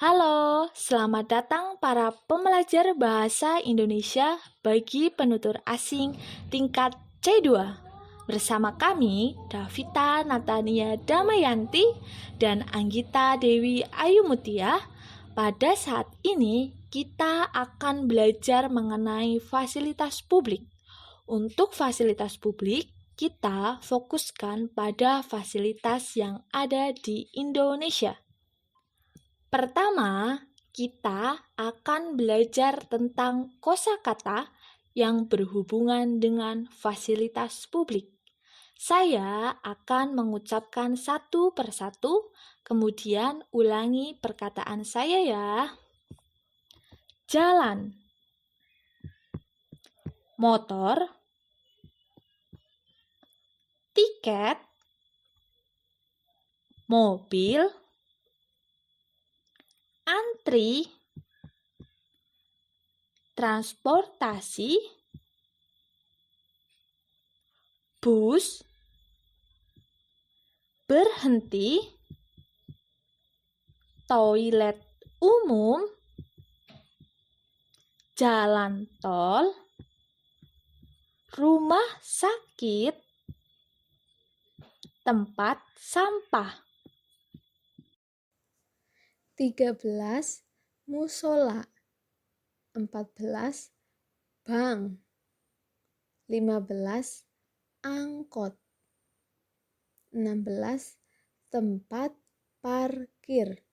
Halo, selamat datang para pembelajar bahasa Indonesia bagi penutur asing tingkat C2. Bersama kami, Davita Natania Damayanti dan Anggita Dewi Ayumutia. Pada saat ini, kita akan belajar mengenai fasilitas publik. Untuk fasilitas publik, kita fokuskan pada fasilitas yang ada di Indonesia. Pertama, kita akan belajar tentang kosakata yang berhubungan dengan fasilitas publik. Saya akan mengucapkan satu persatu, kemudian ulangi perkataan saya ya. Jalan, motor, tiket, mobil, antri, transportasi, bus, berhenti, toilet umum, jalan tol, rumah sakit, tempat sampah. 13. Musola. 14. Bank. 15. Angkot. 16. Tempat parkir.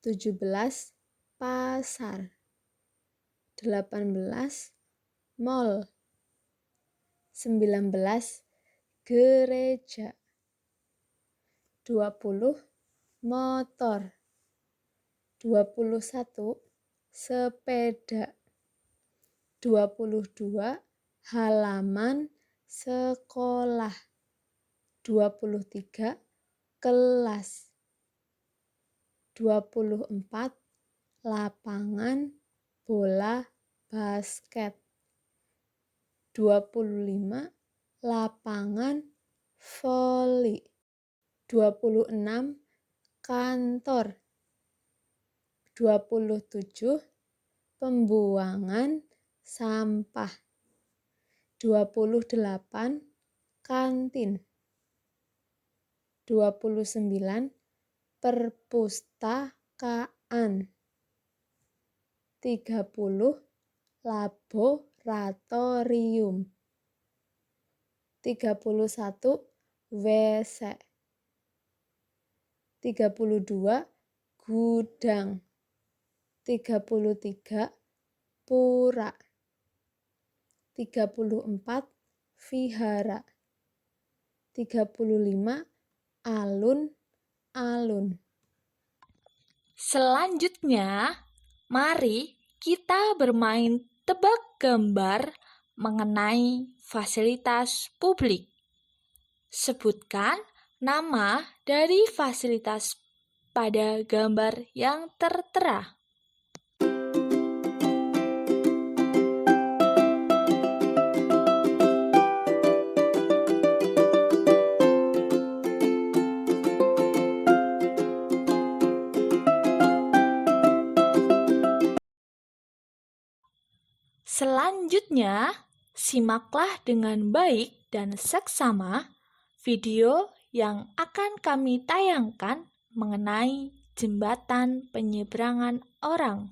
17. Pasar. 18. Mall. 19. Gereja. 20. Motor. 21. Sepeda. 22. Halaman sekolah. 23. Kelas. 24. Lapangan bola basket. 25. Lapangan voli. 26. Kantor. 27. Pembuangan sampah. 28. Kantin. 29. Perpustakaan. 30. Laboratorium. 31. WC. 32. Gudang. 33. Pura. 34. Vihara. 35. Alun-alun. Selanjutnya, mari kita bermain tebak gambar mengenai fasilitas publik. Sebutkan nama dari fasilitas pada gambar yang tertera. Selanjutnya, simaklah dengan baik dan seksama video yang akan kami tayangkan mengenai jembatan penyeberangan orang.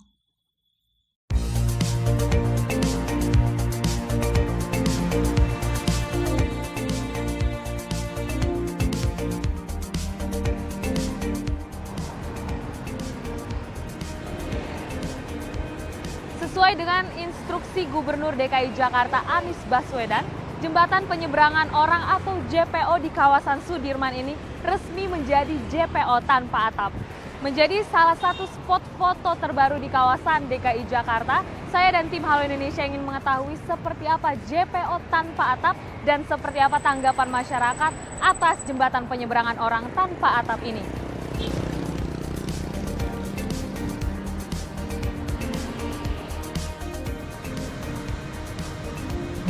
Sesuai dengan instruksi Gubernur DKI Jakarta Anies Baswedan, jembatan penyeberangan orang atau JPO di kawasan Sudirman ini resmi menjadi JPO tanpa atap. Menjadi salah satu spot foto terbaru di kawasan DKI Jakarta, saya dan tim Halo Indonesia ingin mengetahui seperti apa JPO tanpa atap dan seperti apa tanggapan masyarakat atas jembatan penyeberangan orang tanpa atap ini.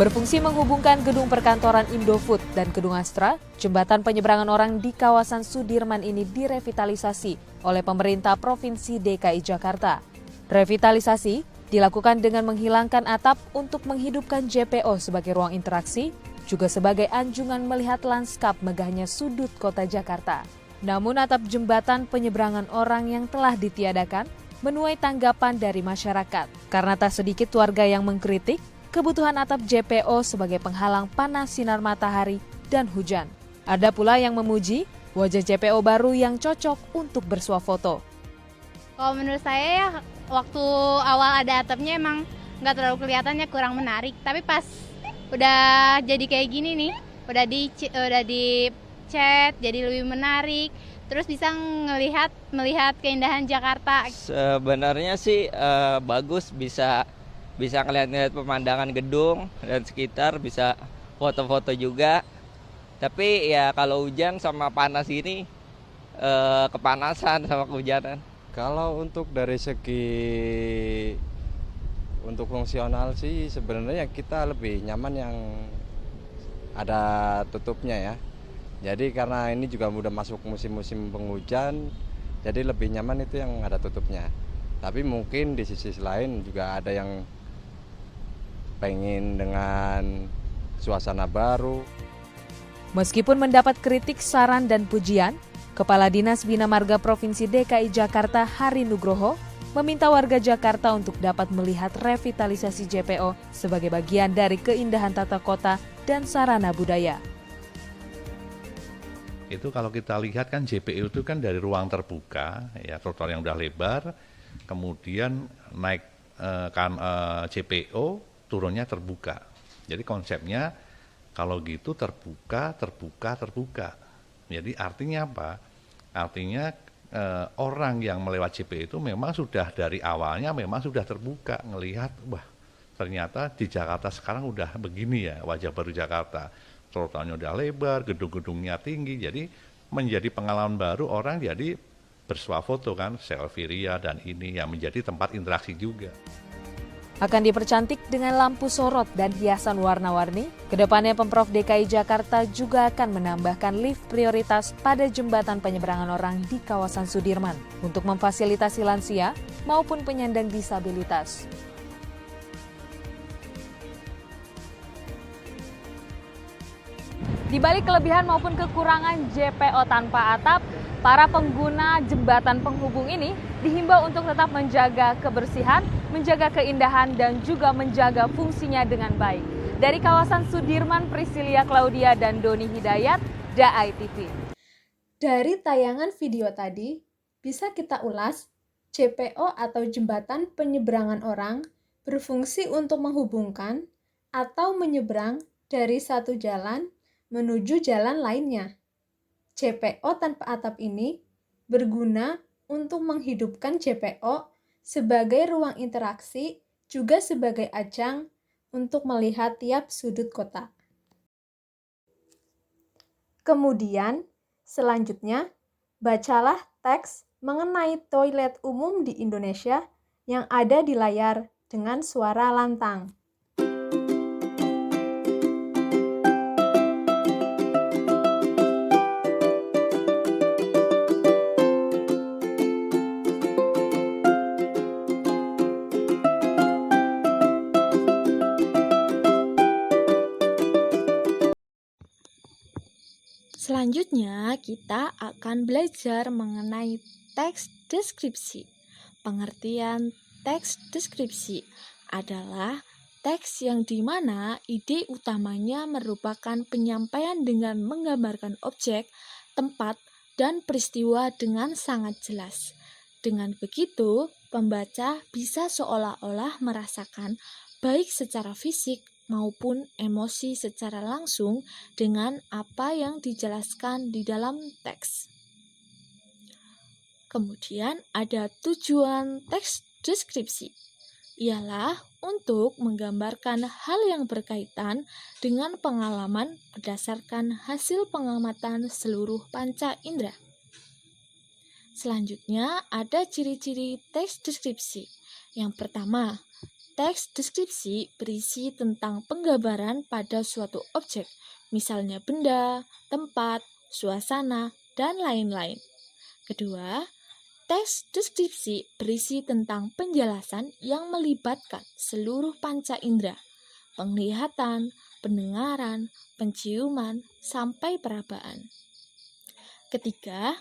Berfungsi menghubungkan gedung perkantoran Indofood dan gedung Astra, jembatan penyeberangan orang di kawasan Sudirman ini direvitalisasi oleh pemerintah Provinsi DKI Jakarta. Revitalisasi dilakukan dengan menghilangkan atap untuk menghidupkan JPO sebagai ruang interaksi, juga sebagai anjungan melihat lanskap megahnya sudut kota Jakarta. Namun atap jembatan penyeberangan orang yang telah ditiadakan menuai tanggapan dari masyarakat, karena tak sedikit warga yang mengkritik kebutuhan atap JPO sebagai penghalang panas sinar matahari dan hujan. Ada pula yang memuji wajah JPO baru yang cocok untuk bersuah foto. Kalau menurut saya ya, waktu awal ada atapnya emang nggak terlalu kelihatannya, kurang menarik. Tapi pas udah jadi kayak gini nih, udah dicat, jadi lebih menarik. Terus bisa melihat keindahan Jakarta. Sebenarnya sih bagus, bisa ngeliat pemandangan gedung dan sekitar, bisa foto-foto juga. Tapi ya kalau hujan sama panas ini kepanasan sama kehujanan. Kalau untuk dari segi untuk fungsional sih sebenarnya kita lebih nyaman yang ada tutupnya ya. Jadi karena ini juga udah masuk musim-musim penghujan, jadi lebih nyaman itu yang ada tutupnya. Tapi mungkin di sisi lain juga ada yang pengen dengan suasana baru. Meskipun mendapat kritik, saran, dan pujian, Kepala Dinas Bina Marga Provinsi DKI Jakarta Hari Nugroho meminta warga Jakarta untuk dapat melihat revitalisasi JPO sebagai bagian dari keindahan tata kota dan sarana budaya. Itu kalau kita lihat kan JPO itu kan dari ruang terbuka, ya trotoar yang udah lebar, kemudian naik JPO, turunnya terbuka. Jadi konsepnya kalau gitu terbuka. Jadi artinya apa? Artinya orang yang melewati JPO itu memang sudah dari awalnya memang sudah terbuka, ngelihat wah ternyata di Jakarta sekarang udah begini ya wajah baru Jakarta. Trotoarnya udah lebar, gedung-gedungnya tinggi, jadi menjadi pengalaman baru orang jadi bersuah foto kan, selfie ria dan ini yang menjadi tempat interaksi juga. Akan dipercantik dengan lampu sorot dan hiasan warna-warni, kedepannya Pemprov DKI Jakarta juga akan menambahkan lift prioritas pada jembatan penyeberangan orang di kawasan Sudirman untuk memfasilitasi lansia maupun penyandang disabilitas. Di balik kelebihan maupun kekurangan JPO tanpa atap, para pengguna jembatan penghubung ini dihimbau untuk tetap menjaga kebersihan, menjaga keindahan, dan juga menjaga fungsinya dengan baik. Dari kawasan Sudirman, Priscilia Claudia dan Doni Hidayat, DAI TV. Dari tayangan video tadi, bisa kita ulas, JPO atau jembatan penyeberangan orang berfungsi untuk menghubungkan atau menyeberang dari satu jalan menuju jalan lainnya. JPO tanpa atap ini berguna untuk menghidupkan JPO sebagai ruang interaksi, juga sebagai ajang untuk melihat tiap sudut kota. Kemudian, selanjutnya, bacalah teks mengenai toilet umum di Indonesia yang ada di layar dengan suara lantang. Selanjutnya, kita akan belajar mengenai teks deskripsi. Pengertian teks deskripsi adalah teks yang dimana ide utamanya merupakan penyampaian dengan menggambarkan objek, tempat, dan peristiwa dengan sangat jelas. Dengan begitu, pembaca bisa seolah-olah merasakan baik secara fisik maupun emosi secara langsung dengan apa yang dijelaskan di dalam teks. Kemudian ada tujuan teks deskripsi, ialah untuk menggambarkan hal yang berkaitan dengan pengalaman berdasarkan hasil pengamatan seluruh panca indera. Selanjutnya ada ciri-ciri teks deskripsi. Yang pertama, Teks deskripsi berisi tentang penggambaran pada suatu objek, misalnya benda, tempat, suasana, dan lain-lain. Kedua, teks deskripsi berisi tentang penjelasan yang melibatkan seluruh panca indera, penglihatan, pendengaran, penciuman, sampai perabaan. Ketiga,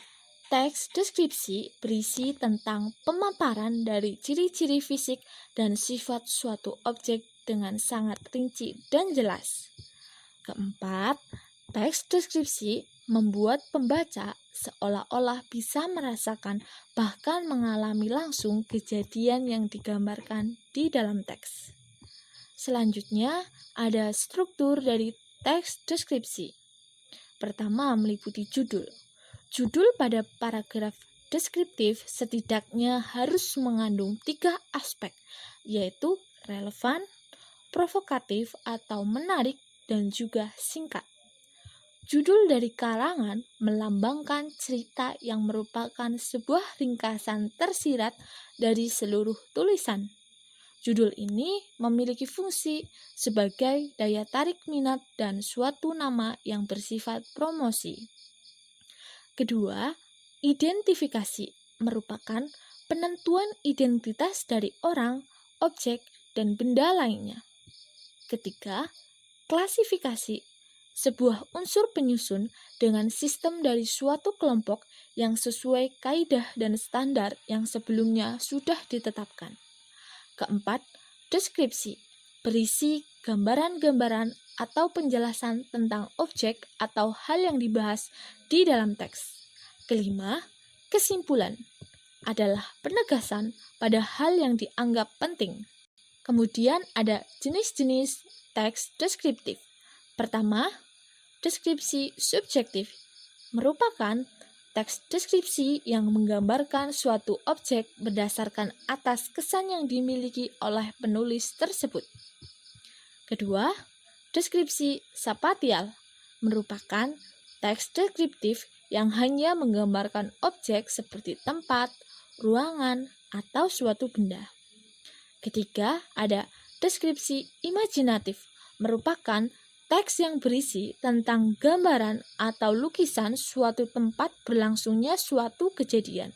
teks deskripsi berisi tentang pemaparan dari ciri-ciri fisik dan sifat suatu objek dengan sangat rinci dan jelas. Keempat, teks deskripsi membuat pembaca seolah-olah bisa merasakan bahkan mengalami langsung kejadian yang digambarkan di dalam teks. Selanjutnya, ada struktur dari teks deskripsi. Pertama, meliputi judul. Judul pada paragraf deskriptif setidaknya harus mengandung 3 aspek, yaitu relevan, provokatif atau menarik, dan juga singkat. Judul dari karangan melambangkan cerita yang merupakan sebuah ringkasan tersirat dari seluruh tulisan. Judul ini memiliki fungsi sebagai daya tarik minat dan suatu nama yang bersifat promosi. Kedua, identifikasi merupakan penentuan identitas dari orang, objek, dan benda lainnya. Ketiga, klasifikasi, sebuah unsur penyusun dengan sistem dari suatu kelompok yang sesuai kaidah dan standar yang sebelumnya sudah ditetapkan. Keempat, deskripsi, berisi gambaran-gambaran atau penjelasan tentang objek atau hal yang dibahas di dalam teks. Kelima, kesimpulan, adalah penegasan pada hal yang dianggap penting. Kemudian ada jenis-jenis teks deskriptif. Pertama, deskripsi subjektif, merupakan teks deskripsi yang menggambarkan suatu objek berdasarkan atas kesan yang dimiliki oleh penulis tersebut. Kedua, deskripsi spatial merupakan teks deskriptif yang hanya menggambarkan objek seperti tempat, ruangan, atau suatu benda. Ketiga, ada deskripsi imajinatif merupakan teks yang berisi tentang gambaran atau lukisan suatu tempat berlangsungnya suatu kejadian.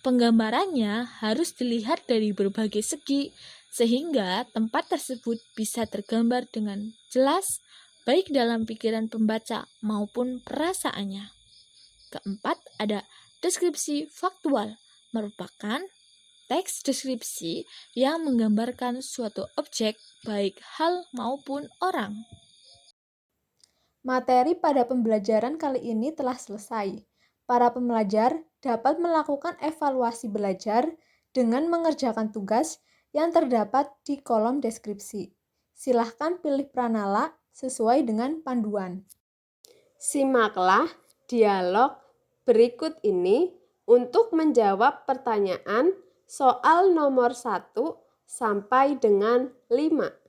Penggambarannya harus dilihat dari berbagai segi, sehingga tempat tersebut bisa tergambar dengan jelas, baik dalam pikiran pembaca maupun perasaannya. Keempat, ada deskripsi faktual, merupakan teks deskripsi yang menggambarkan suatu objek, baik hal maupun orang. Materi pada pembelajaran kali ini telah selesai. Para pembelajar dapat melakukan evaluasi belajar dengan mengerjakan tugas yang terdapat di kolom deskripsi. Silahkan pilih pranala sesuai dengan panduan. Simaklah dialog berikut ini untuk menjawab pertanyaan soal nomor 1 sampai dengan 5.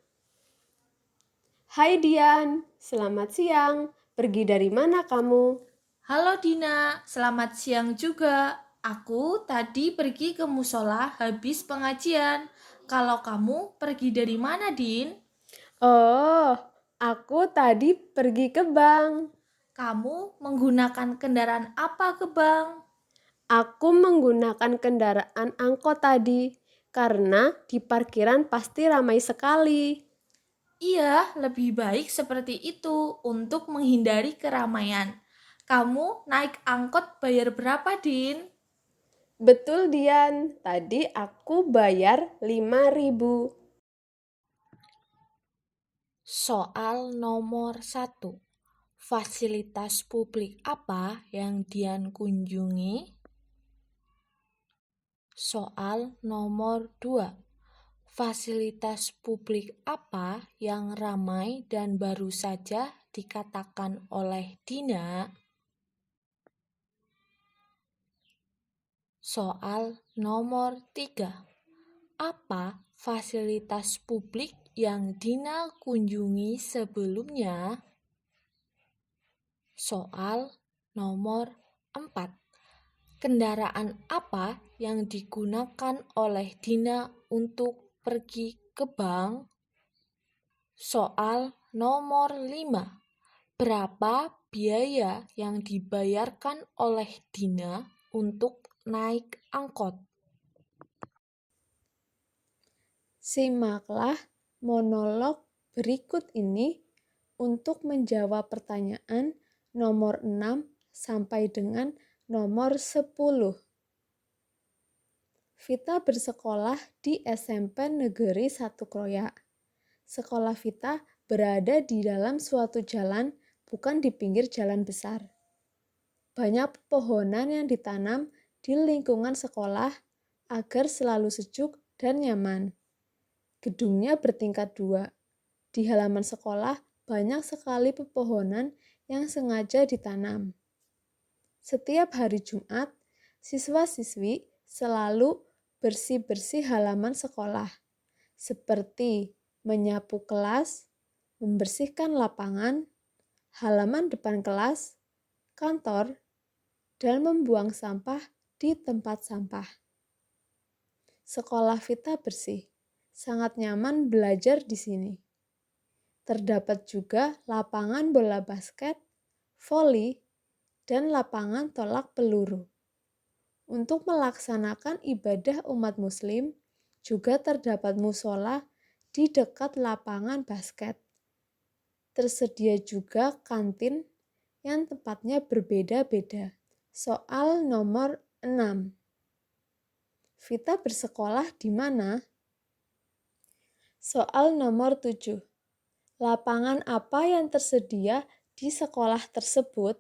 Hai Dian, selamat siang. Pergi dari mana kamu? Halo Dina, selamat siang juga. Aku tadi pergi ke musola habis pengajian. Kalau kamu pergi dari mana, Din? Oh, aku tadi pergi ke bank. Kamu menggunakan kendaraan apa ke bank? Aku menggunakan kendaraan angkot tadi, karena di parkiran pasti ramai sekali. Iya, lebih baik seperti itu untuk menghindari keramaian. Kamu naik angkot bayar berapa, Din? Betul Dian, tadi aku bayar 5.000. Soal nomor 1. Fasilitas publik apa yang Dian kunjungi? Soal nomor 2. Fasilitas publik apa yang ramai dan baru saja dikatakan oleh Dina? Soal nomor 3. Apa fasilitas publik yang Dina kunjungi sebelumnya? Soal nomor 4. Kendaraan apa yang digunakan oleh Dina untuk pergi ke bank? Soal nomor 5. Berapa biaya yang dibayarkan oleh Dina untuk naik angkot? Simaklah monolog berikut ini untuk menjawab pertanyaan nomor 6 sampai dengan nomor 10. Vita bersekolah di SMP Negeri 1 Kroya. Sekolah Vita berada di dalam suatu jalan, bukan di pinggir jalan besar. Banyak pepohonan yang ditanam di lingkungan sekolah agar selalu sejuk dan nyaman. Gedungnya bertingkat 2. Di halaman sekolah banyak sekali pepohonan yang sengaja ditanam. Setiap hari Jumat, siswa-siswi selalu bersih-bersih halaman sekolah, seperti menyapu kelas, membersihkan lapangan, halaman depan kelas, kantor, dan membuang sampah di tempat sampah. Sekolah Vita bersih, sangat nyaman belajar di sini. Terdapat juga lapangan bola basket, voli, dan lapangan tolak peluru. Untuk melaksanakan ibadah umat muslim, juga terdapat musola di dekat lapangan basket. Tersedia juga kantin yang tempatnya berbeda-beda. Soal nomor 6. Vita bersekolah di mana? Soal nomor 7. Lapangan apa yang tersedia di sekolah tersebut?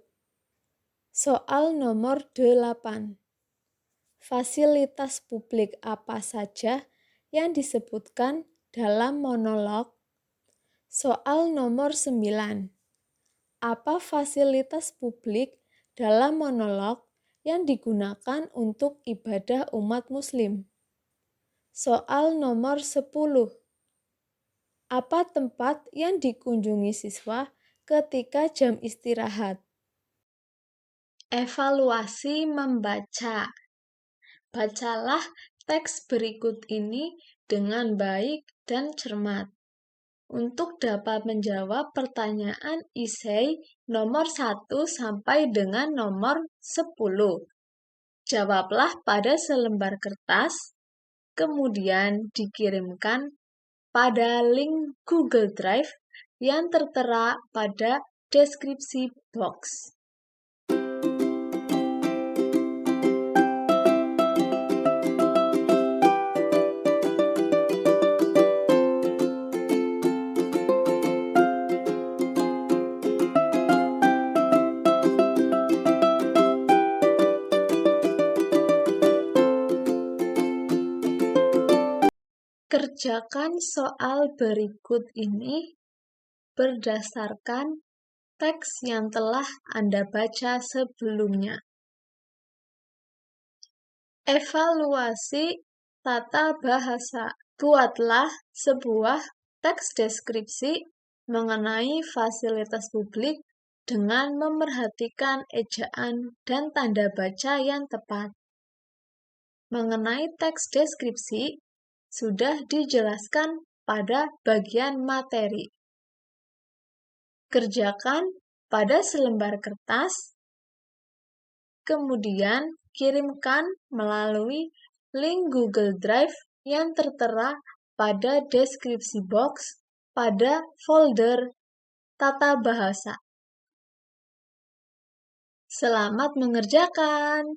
Soal nomor 8. Fasilitas publik apa saja yang disebutkan dalam monolog? Soal nomor 9. Apa fasilitas publik dalam monolog yang digunakan untuk ibadah umat muslim? Soal nomor 10. Apa tempat yang dikunjungi siswa ketika jam istirahat? Evaluasi membaca. Bacalah teks berikut ini dengan baik dan cermat. Untuk dapat menjawab pertanyaan esai nomor 1 sampai dengan nomor 10. Jawablah pada selembar kertas, kemudian dikirimkan pada link Google Drive yang tertera pada deskripsi box. Kerjakan soal berikut ini berdasarkan teks yang telah Anda baca sebelumnya. Evaluasi tata bahasa. Buatlah sebuah teks deskripsi mengenai fasilitas publik dengan memerhatikan ejaan dan tanda baca yang tepat. Mengenai teks deskripsi, sudah dijelaskan pada bagian materi. Kerjakan pada selembar kertas, kemudian kirimkan melalui link Google Drive yang tertera pada deskripsi box pada folder tata bahasa. Selamat mengerjakan!